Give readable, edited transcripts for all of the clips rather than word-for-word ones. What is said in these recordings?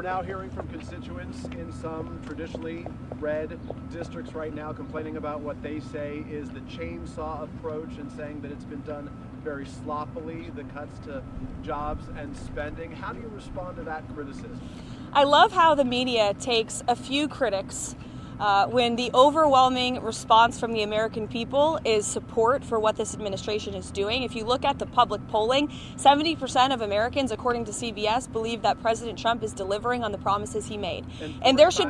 now hearing from constituents in some traditionally red districts right now complaining about what they say is the chainsaw approach and saying that it's been done very sloppily, the cuts to jobs and spending. How do you respond to that criticism? I love how the media takes a few critics when the overwhelming response from the American people is support for what this administration is doing. If you look at the public polling, 70% of Americans, according to CBS, believe that President Trump is delivering on the promises he made. And there should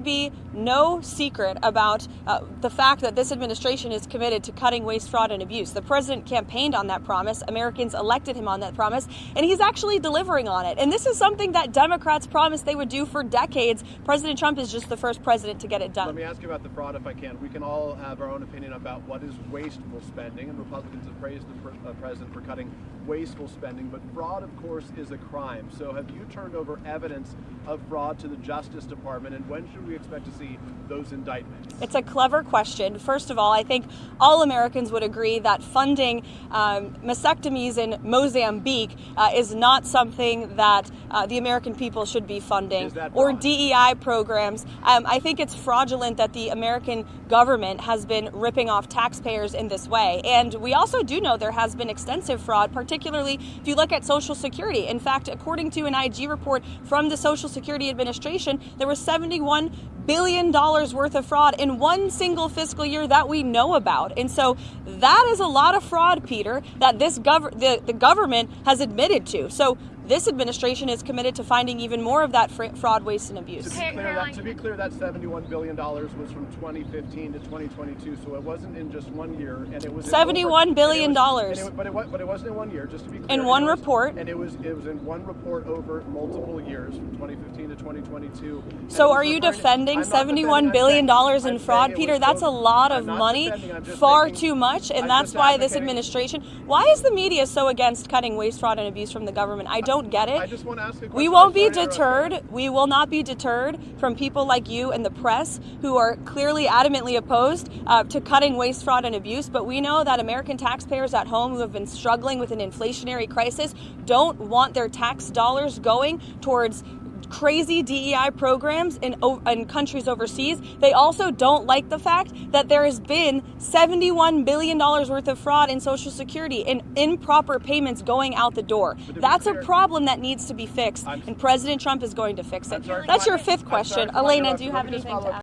be no secret about the fact that this administration is committed to cutting waste, fraud, and abuse. The president campaigned on that promise. Americans elected him on that promise, and he's actually delivering on it. And this is something that Democrats promised they would do for decades. President Trump is just the first president to get it done. Let me ask you about the fraud, if I can. We can all have our own opinion about what is wasteful spending, and Republicans have praised the president for cutting wasteful spending, but fraud, of course, is a crime. So have you turned over evidence of fraud to the Justice Department, and when should we expect to see those indictments? It's a clever question. First of all, I think all Americans would agree that funding mastectomies in Mozambique is not something that the American people should be funding, or DEI programs. I think it's fraudulent that the American government has been ripping off taxpayers in this way. And we also do know there has been extensive fraud, particularly if you look at Social Security. In fact, according to an IG report from the Social Security Administration, there was $71 billion worth of fraud in one single fiscal year that we know about. And so that is a lot of fraud, Peter, that the government has admitted to. So this administration is committed to finding even more of that fraud, waste, and abuse. To be clear, that $71 billion was from 2015 to 2022, so it wasn't in just 1 year. And it was $71 billion. But it wasn't in 1 year, just to be clear. In one report. And it was in one report over multiple years, from 2015 to 2022. So are you defending $71 billion in fraud, Peter? That's a lot of money, far too much, and that's why this administration... Why is the media so against cutting waste, fraud, and abuse from the government? I don't get it. I just want to ask a question. We won't be deterred. We will not be deterred from people like you and the press who are clearly adamantly opposed to cutting waste, fraud, and abuse. But we know that American taxpayers at home who have been struggling with an inflationary crisis don't want their tax dollars going towards crazy DEI programs in countries overseas. They also don't like the fact that there has been $71 billion worth of fraud in Social Security and improper payments going out the door. That's a problem that needs to be fixed, and President Trump is going to fix it. That's your fifth question. Elena, do you have anything to add?